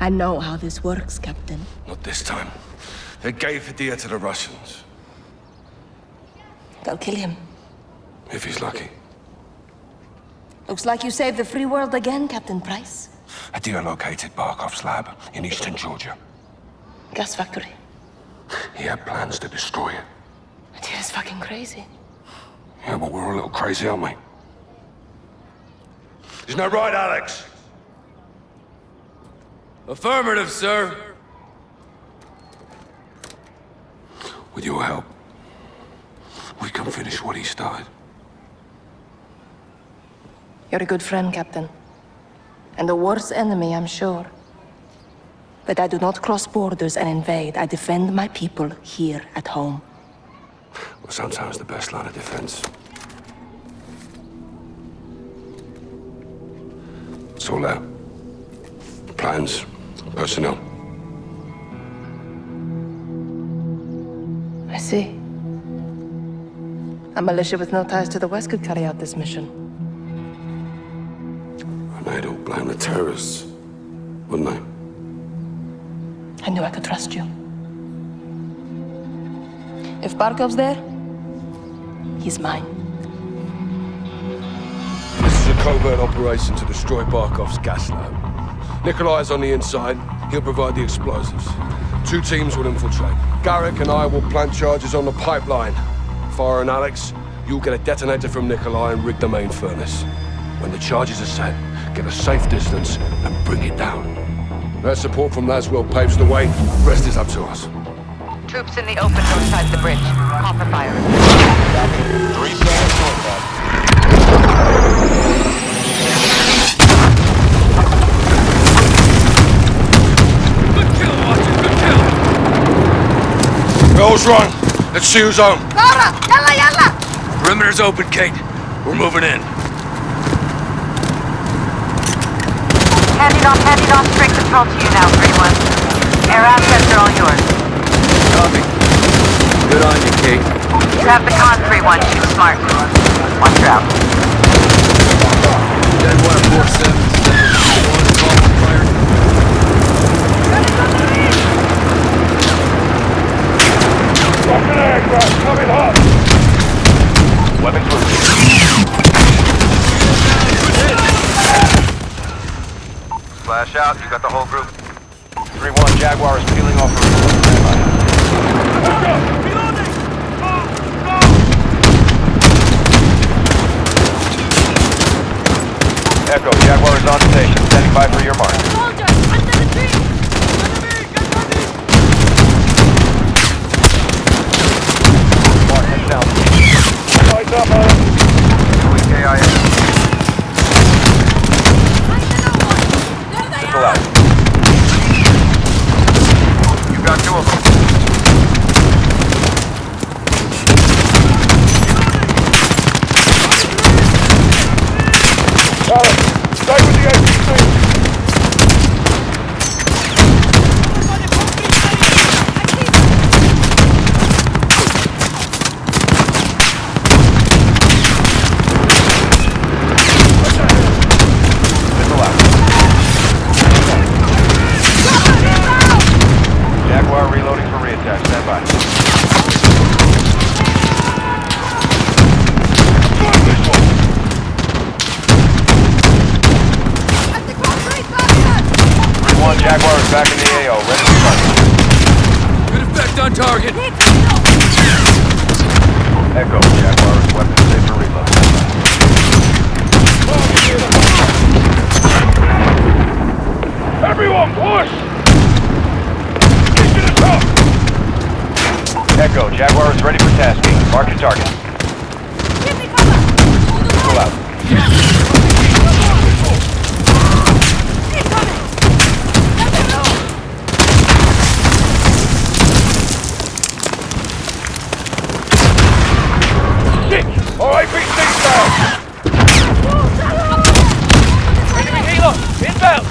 I know how this works, Captain. Not this time. They gave Hadir to the Russians. They'll kill him. If he's lucky. Looks like you saved the free world again, Captain Price. Hadir located Barkov's lab in eastern Georgia. Gas factory. He had plans to destroy it. Hadir's fucking crazy. Yeah, but we're a little crazy, aren't we? Isn't that right, Alex? Affirmative, sir. With your help, we can finish what he started. You're a good friend, Captain. And the worst enemy, I'm sure. But I do not cross borders and invade. I defend my people here at home. Well, sometimes the best line of defense. It's all there. Plans, personnel. I see. A militia with no ties to the West could carry out this mission. And they'd all blame the terrorists, wouldn't they? I knew I could trust you. If Barkov's there, he's mine. This is a covert operation to destroy Barkov's gas lab. Nikolai's on the inside. He'll provide the explosives. 2 teams will infiltrate. Garrick and I will plant charges on the pipeline. Farah and Alex, you'll get a detonator from Nikolai and rig the main furnace. When the charges are set, get a safe distance and bring it down. That support from Laswell paves the way. The rest is up to us. Troops in the open north side of the bridge. Copper fire. 3 seconds northbound. Good kill, Watson, good kill! Girls run. Let's see who's home. Laura! Yalla, yalla! Perimeter's open, Kate. We're moving in. Handing off straight control to you now, 3-1. Air assets are all yours. Copy. Good on you, Kate. You have the con, 3-1. Shoot smart. Watch her out. Deadwater 4-7. Fire. Rocket aircraft coming hot. Weapons released. Flash out, you got the whole group. 3-1, Jaguar is peeling off the roof. Echo, Jaguar is on station, standing by for your mark. Soldier, under the tree! Mark, head down. Lights up, Alex. Doing KIA. Missile out. You got 2 of them. Alex, stay with the APC. Missile out. Jaguar reloading for reattach. Stand by. One Jaguar is back in the AO, ready to start. Good effect on target. Echo, Jaguar is weapon safe for reload. Everyone, push! Get to the top! Echo, Jaguar is ready for tasking. Mark your target. Give me cover! Pull out. Incoming! Stick! Or APC down! Enemy helo! Inbound!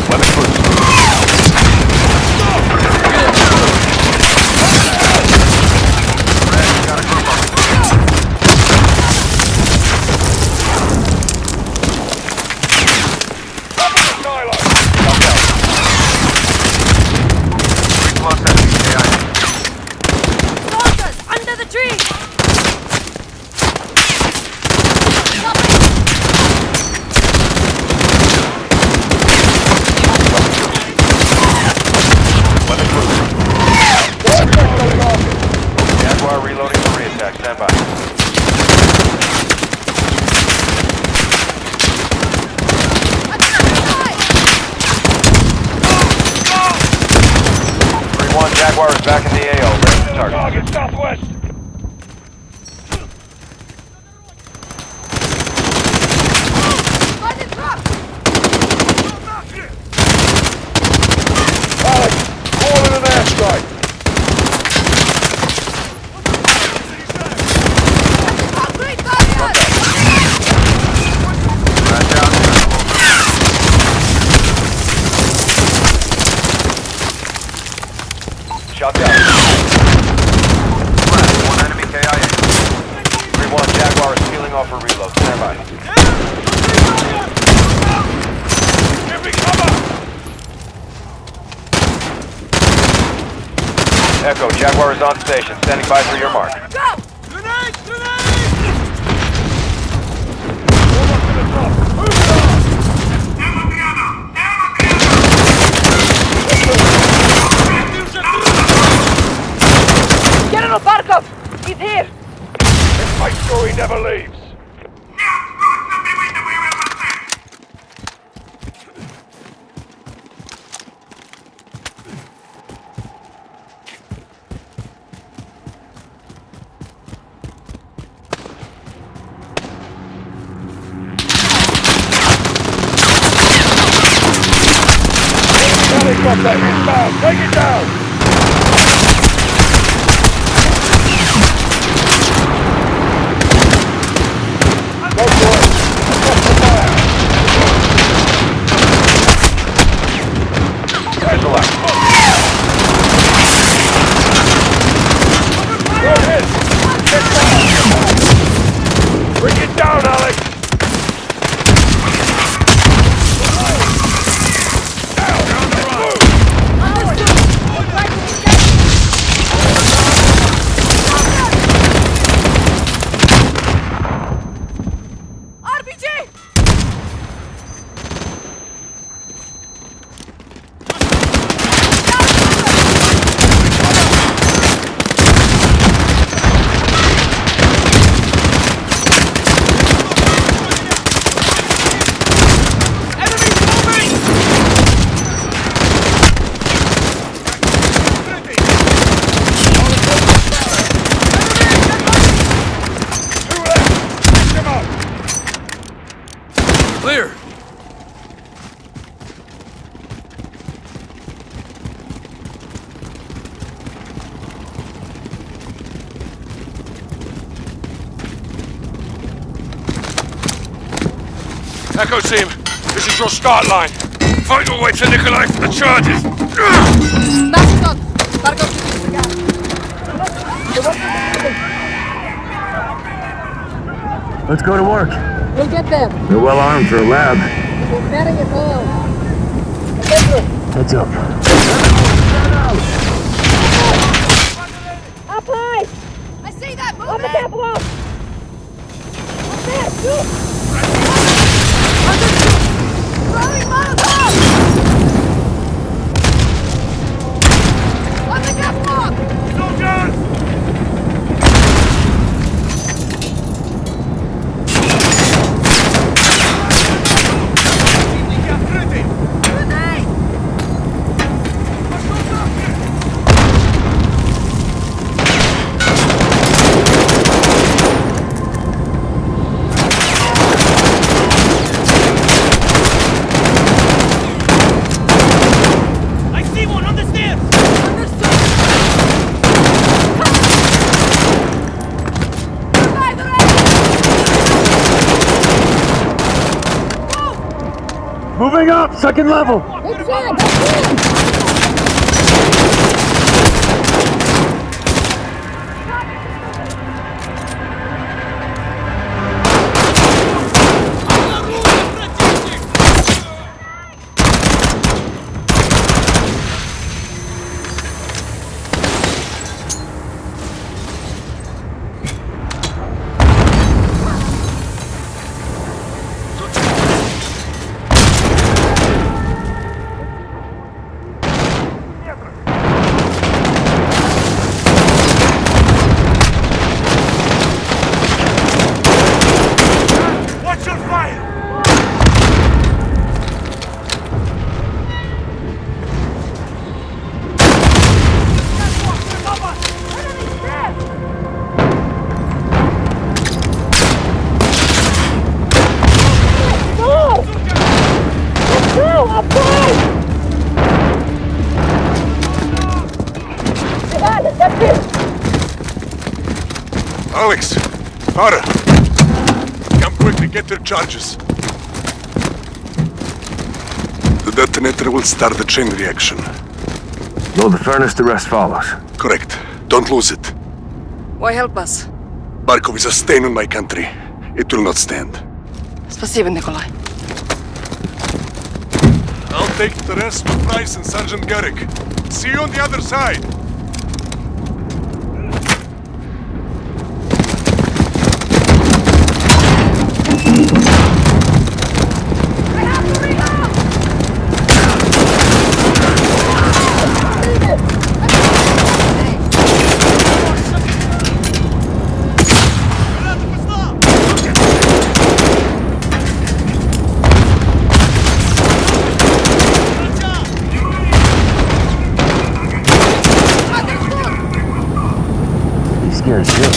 Weapon boost. Red, got a group on Moving southwest. Alex, call in an airstrike. Flash out. Shot down. Flash, one enemy KIA. 3-1 Jaguar is peeling off for reload. Stand by. Give me cover. Echo, Jaguar is on station. Standing by for your mark. General Barkov! He's here! Make sure he never leaves. Helicopter inbound! Take it down! Go for it! Stop the fire! Visual out. Go ahead! Get down! Bring it down, Alex! Clear! Echo team, this is your start line. Fight your way to Nikolai for the charges. Let's go to work. We'll get there. They're well armed for a lab. We're bearing it all. Heads up. Up high! I see that movement! On the capital! Up there, shoot! Throwing Molotov! On the catwalk! Soldiers! Moving up, second level. It's in! Farah! Come quickly, get their charges. The detonator will start the chain reaction. Load the furnace, the rest follows. Correct. Don't lose it. Why help us? Barkov is a stain on my country. It will not stand. Спасибо, Nikolai. I'll take the rest with Price and Sergeant Garrick. See you on the other side! Scared shit.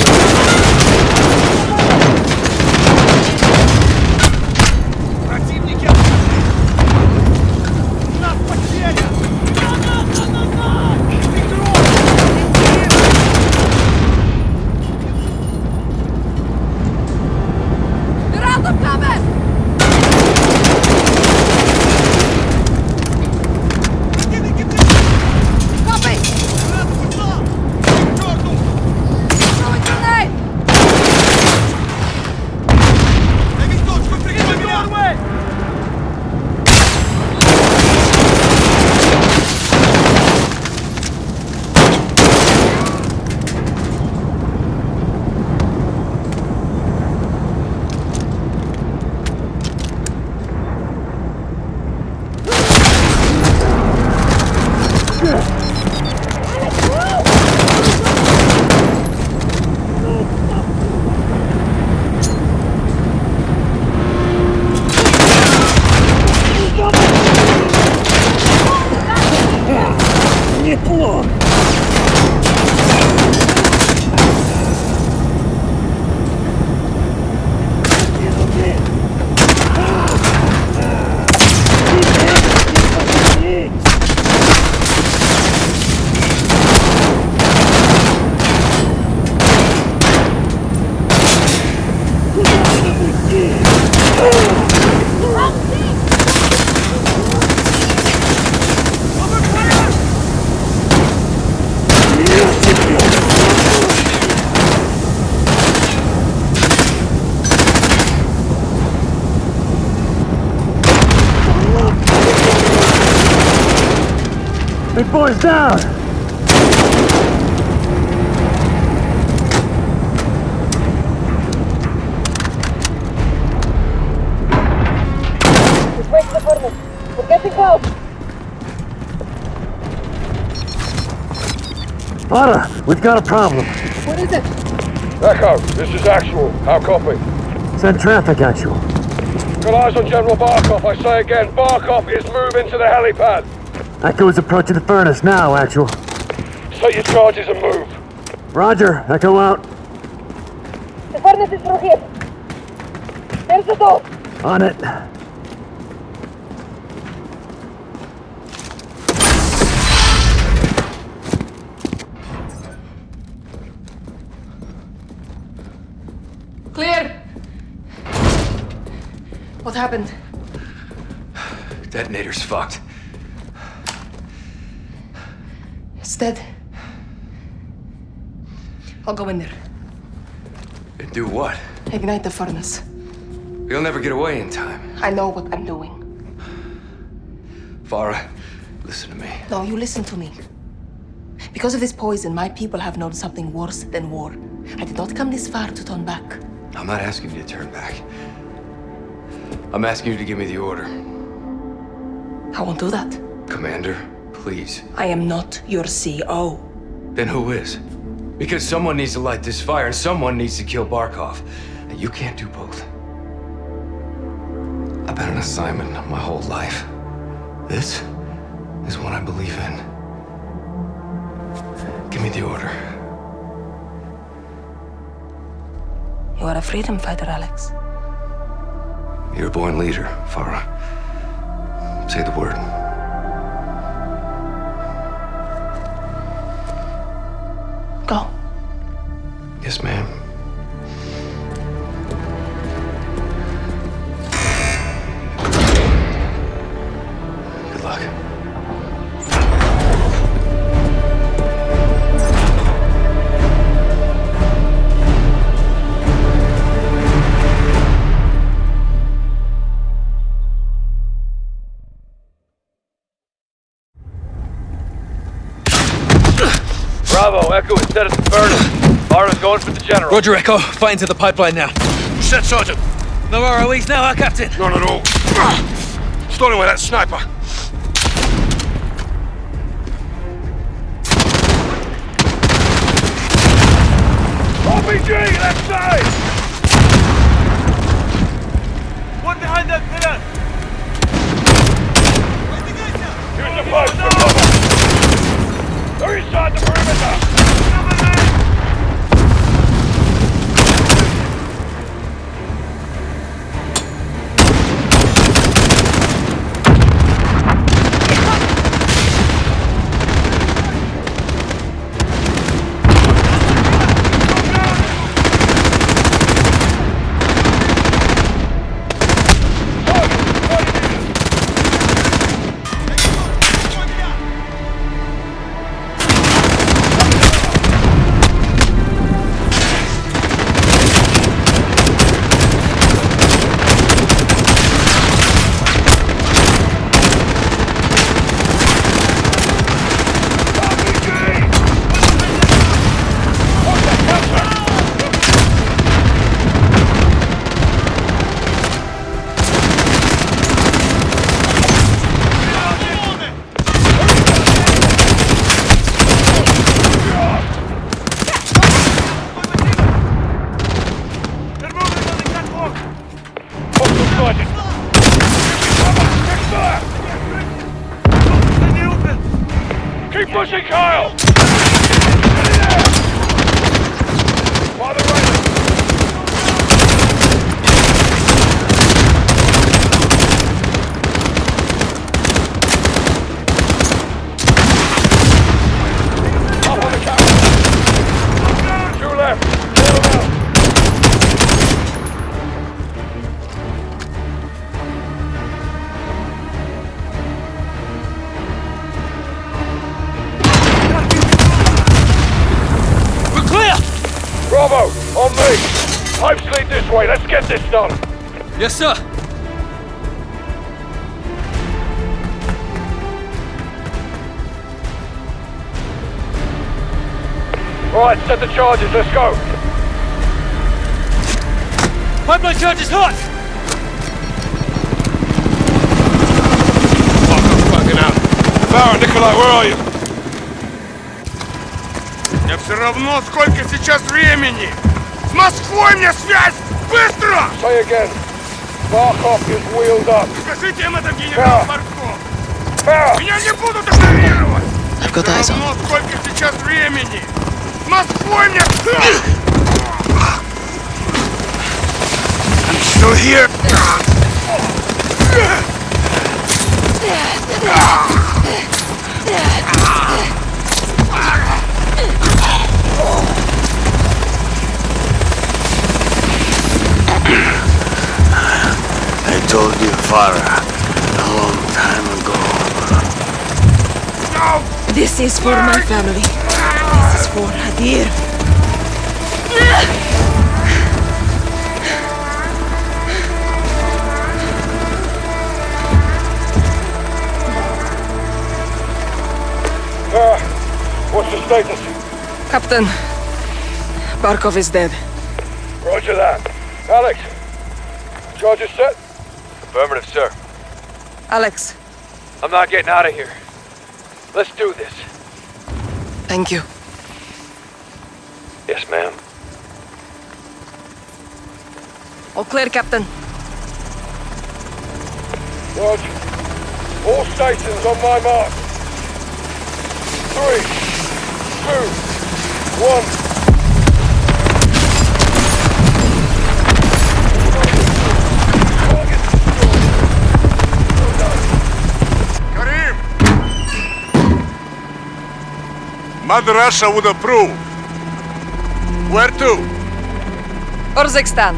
Big boy's down! Just wait for the furnace. We're getting close. Farah, we've got a problem. What is it? Echo, this is Actual. How copy? Send traffic, Actual. Got eyes on General Barkov. I say again, Barkov is moving to the helipad. Echo is approaching the furnace now, Actual. Set your charges and move. Roger, Echo out. The furnace is through here. There's the door. On it. Clear! What happened? Detonator's fucked. It's dead. I'll go in there. And do what? Ignite the furnace. We'll never get away in time. I know what I'm doing. Farah, listen to me. No, you listen to me. Because of this poison, my people have known something worse than war. I did not come this far to turn back. I'm not asking you to turn back. I'm asking you to give me the order. I won't do that. Commander, please. I am not your CO. Then who is? Because someone needs to light this fire and someone needs to kill Barkov. And you can't do both. I've been an assignment my whole life. This is what I believe in. Give me the order. You are a freedom fighter, Alex. You're a born leader, Farah. Say the word. Go. Yes, ma'am. Bravo, Echo is set at the furnace. Mara's going for the general. Roger, Echo. Fighting to the pipeline now. Set, Sergeant. No ROEs now, huh, Captain? Not at all. Starting with that sniper. RPG, left side! One behind that pillar! Use the post for cover! They're inside the perimeter! Keep pushing, Kyle! Father right. Up on the counter. 2 left. Pull them out. Bravo, on me! Pipes lead this way, let's get this done! Yes, sir. Right, set the charges, let's go! Pipeline charge is hot! Fuck, I'm fucking out. Barra, Nikolai, where are you? Мне все равно, сколько сейчас времени! С Москвой мне связь! Быстро! Say again. Barkov is wheeled up. Скажите им это, генерал Барков! Barra! Меня не будут игнорировать! I've got eyes Все on. равно, сколько сейчас времени! С Москвой мне... I'm still here! I told you, Farah, a long time ago. No! This is for my family. This is for Hadir. What's the status? Captain, Barkov is dead. Roger that. Alex, charges set? Affirmative, sir. Alex, I'm not getting out of here. Let's do this. thank you. Yes, ma'am. All clear, Captain. Roger. All stations on my mark. 3, 2, 1. Karim! Mother Russia would approve. Where to? Urzikstan.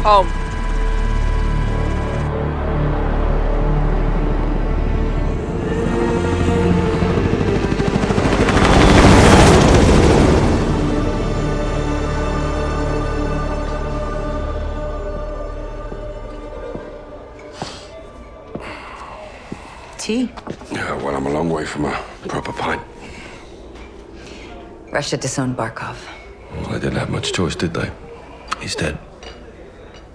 Home. Tea. Yeah, well, I'm a long way from a proper pint. Russia disowned Barkov. Well, they didn't have much choice, did they? He's dead.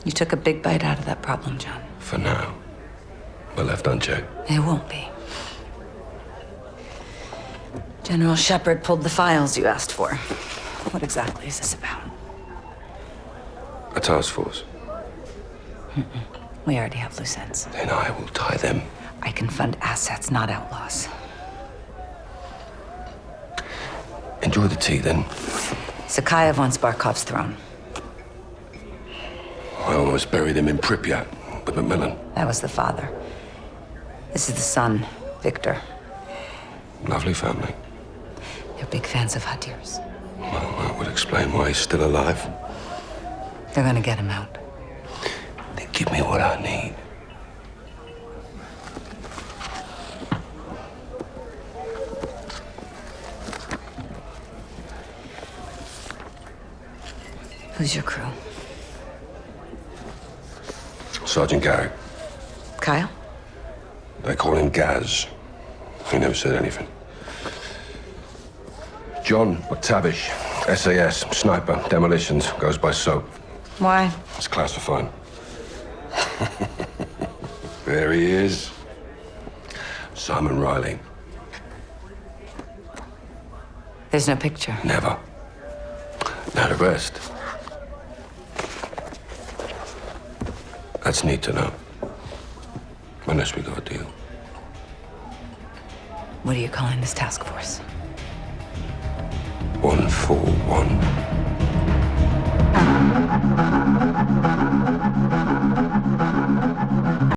You took a big bite out of that problem, John. For now. But left unchecked. It won't be. General Shepard pulled the files you asked for. What exactly is this about? A task force. We already have loose ends. Then I will tie them. I can fund assets, not outlaws. Enjoy the tea, then. Sakayev wants Barkov's throne. I almost buried him in Pripyat with Macmillan. That was the father. This is the son, Victor. Lovely family. They're big fans of Hadir's. Well, that would explain why he's still alive. They're gonna get him out. Then give me what I need. Who's your crew? Sergeant Garrick. Kyle? They call him Gaz. He never said anything. John McTavish, SAS, sniper, demolitions, goes by SOAP. Why? It's classified. There he is. Simon Riley. There's no picture. Never. Now the rest. That's neat to know. Unless we got a deal. What are you calling this task force? 141.